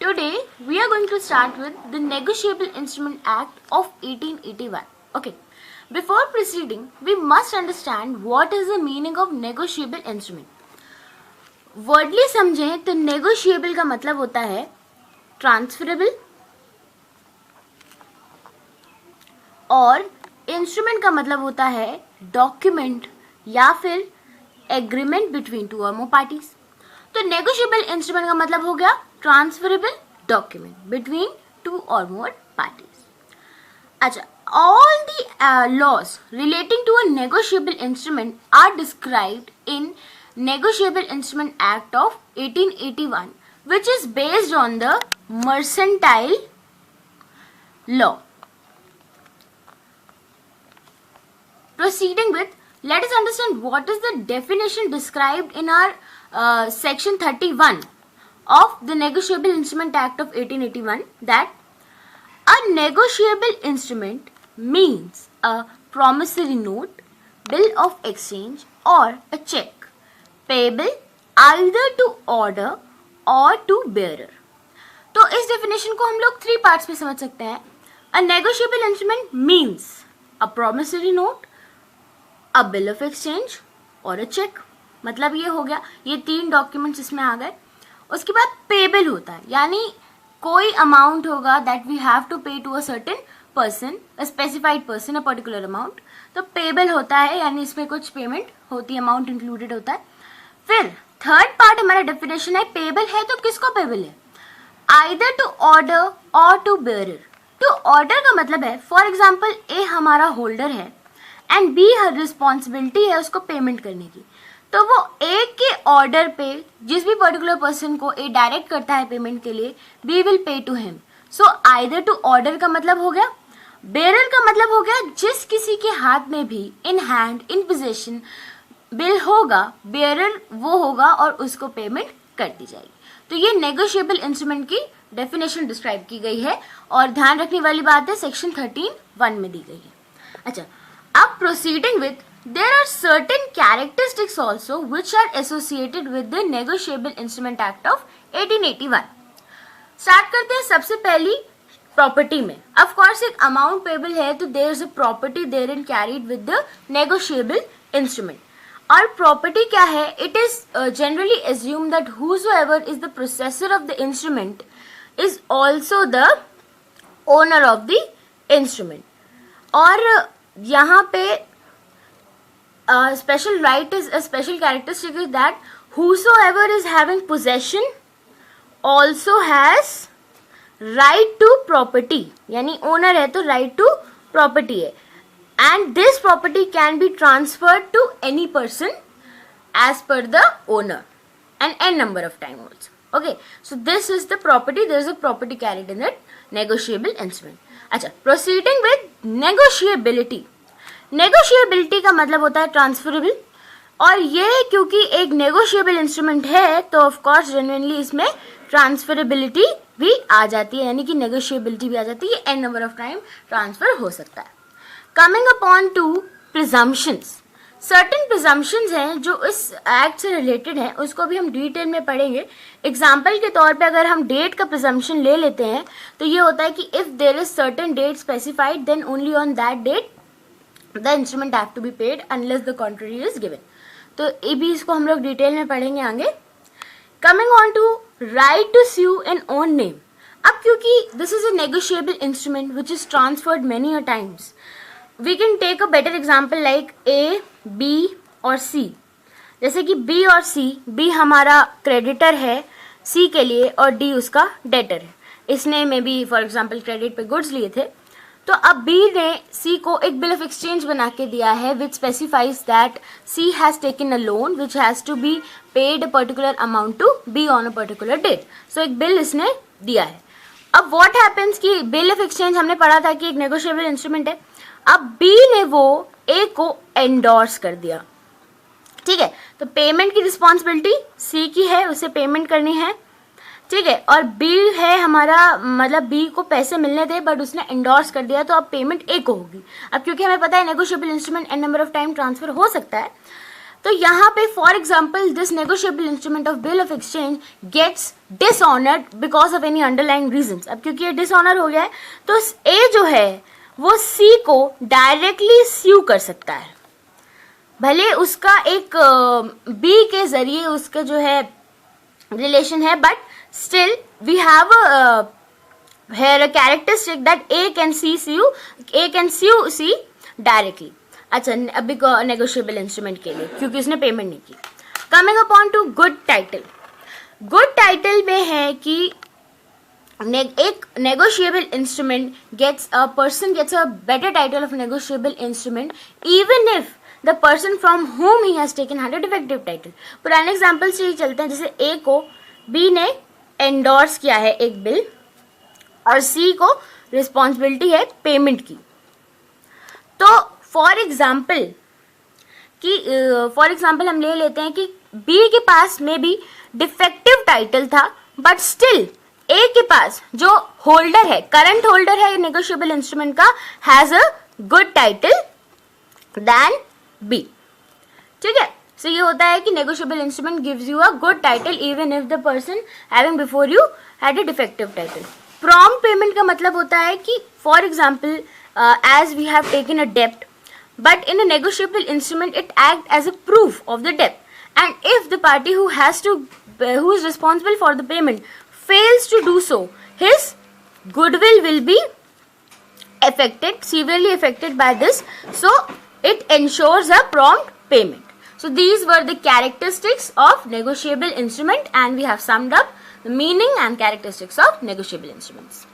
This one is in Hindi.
Today we are going to start with the Negotiable Instrument Act of 1881. Okay. Before proceeding, we must understand what is the meaning of negotiable instrument. Worldly समझें तो negotiable का मतलब होता है ट्रांसफरेबल और इंस्ट्रूमेंट का मतलब होता है डॉक्यूमेंट या फिर एग्रीमेंट बिटवीन टू और मोर पार्टीज. तो नेगोशिएबल इंस्ट्रूमेंट का मतलब हो गया ट्रांसफरेबल डॉक्यूमेंट बिटवीन टू और मोर पार्टीज. अच्छा, all the laws relating to a negotiable instrument are described in Negotiable Instrument Act of 1881, which is based on the mercantile law. Proceeding with, let us understand what is the definition described in our section 31 of the Negotiable Instrument Act of 1881, that a negotiable instrument means a promissory note, bill of exchange or a check payable either to order or to bearer. तो इस डेफिनेशन को हम लोग 3 पार्ट्स में समझ सकते हैं. A negotiable instrument means a promissory note, a bill of exchange और a check. मतलब ये हो गया, ये 3 डॉक्यूमेंट्स इसमें आ गए. उसके बाद पेबल होता है, यानी कोई अमाउंट होगा that we have to pay to a certain person, a specified person, a particular amount. तो पेबल होता है, यानी इसमें कुछ पेमेंट होती है, अमाउंट इंक्लूडेड होता है. फिर थर्ड पार्ट हमारा डेफिनेशन है, पेबल है तो किसको पेबल है? आइदर टू ऑर्डर और टू बेयरर. टू ऑर्डर का मतलब है, फॉर एग्जाम्पल ए हमारा होल्डर है एंड बी रिस्पॉन्सिबिलिटी है उसको पेमेंट करने की. तो वो ए के ऑर्डर पे जिस भी पर्टिकुलर पर्सन को ए डायरेक्ट करता है पेमेंट के लिए, B will pay to him. So either to order का मतलब हो गया. बेरर का मतलब हो गया जिस किसी के हाथ में भी in hand in possession bill होगा, बेरर वो होगा और उसको पेमेंट कर दी जाएगी. तो ये नेगोशिएबल इंस्ट्रूमेंट की डेफिनेशन डिस्क्राइब की गई है और ध्यान रखने वाली बात है सेक्शन 13(1) में दी गई है. अच्छा, अब proceeding with, there are certain characteristics also which are associated with the Negotiable Instrument Act of 1881. Start करते हैं सबसे पहली प्रॉपर्टी में. ऑफ कोर्स एक अमाउंट पेबल है तो there is a property there in carried with the negotiable instrument. और प्रॉपर्टी क्या है? It is generally assume that whosoever is the possessor of the instrument is also the owner of the instrument. और यहाँ पे special right is a special characteristic is that whosoever is having possession also has right to property. यानी owner है तो right to property है. And this property can be transferred to any person as per the owner and n number of time also. Okay, so this is the property. There is a property carried in that negotiable instrument. अच्छा, proceeding with negotiability. नेगोशिएबिलिटी का मतलब होता है ट्रांसफरेबल. और ये क्योंकि एक नेगोशिएबल इंस्ट्रूमेंट है तो ऑफ कोर्स जेन्युइनली इसमें ट्रांसफरेबिलिटी भी आ जाती है, यानी कि नेगोशिएबिलिटी भी आ जाती है. An number of time transfer हो सकता है. Coming upon to presumptions. Certain presumptions हैं जो इस एक्ट से रिलेटेड हैं, उसको भी हम डिटेल में पढ़ेंगे. एग्जाम्पल के तौर पे अगर हम डेट का प्रिजम्पशन ले लेते हैं तो ये होता है कि if there is certain date specified then only on that date the instrument have to be paid unless the contrary is given. तो ये भी इसको हम लोग डिटेल में पढ़ेंगे आगे. Coming on to right to sue in own name. अब क्योंकि this is a negotiable instrument which is transferred many a times, we can take a better example like A, B और C. जैसे कि B और C, B हमारा क्रेडिटर है C के लिए और D उसका डेटर है. इसने may be for example credit पे गुड्स लिए थे, तो अब B ने C को एक बिल ऑफ एक्सचेंज बना के दिया है which specifies that C has taken a loan which has to be paid a particular amount to B on a particular date. So एक बिल इसने दिया है. अब व्हाट हैपेंस कि बिल ऑफ एक्सचेंज हमने पढ़ा था कि एक नेगोशिएबल इंस्ट्रूमेंट है. अब B ने वो A को एंडोर्स कर दिया. ठीक है, तो पेमेंट की रिस्पॉन्सिबिलिटी C की है, उसे पेमेंट करनी है. ठीक है, और बी है हमारा, मतलब बी को पैसे मिलने थे बट उसने एंडोर्स कर दिया तो अब पेमेंट ए को होगी. अब क्योंकि हमें पता है negotiable instrument an number of time transfer हो सकता है तो यहाँ पे for example this negotiable instrument of bill of exchange gets dishonoured because of any underlying reasons. अब क्योंकि ये डिसऑनर हो गया है तो ए जो है वो सी को डायरेक्टली स्यू कर सकता है, भले उसका एक बी के जरिए उसका जो है रिलेशन है, but still we have here a characteristic that A can sue C directly. अच्छा, अभी नेगोशिएबल इंस्ट्रूमेंट के लिए क्योंकि उसने पेमेंट नहीं की. Coming upon to good title. Good title में है कि एक negotiable instrument gets a person gets a better title of negotiable instrument even if the person from whom he has taken had a defective title. पुराने एग्जाम्पल से ही चलते हैं. जैसे ए को बी ने एंडोर्स किया है एक बिल और सी को रिस्पॉन्सिबिलिटी है पेमेंट की. तो फॉर एग्जाम्पल हम ले लेते हैं कि बी के पास में भी डिफेक्टिव टाइटल था, बट स्टिल ए के पास जो होल्डर है, करंट होल्डर है नेगोशिएबल इंस्ट्रूमेंट का, has a good title then B. ठीक है. सो ये होता है कि negotiable instrument gives you a good title even if the person having before you had a defective title. Prompt payment का मतलब होता है कि for example as we have taken a डेप्ट, but in a negotiable instrument it act as a proof of the डेप्ट, and if the party who is responsible for the payment fails to do so, his goodwill will be affected, severely affected by this, so it ensures a prompt payment. So these were the characteristics of negotiable instrument, and we have summed up the meaning and characteristics of negotiable instruments.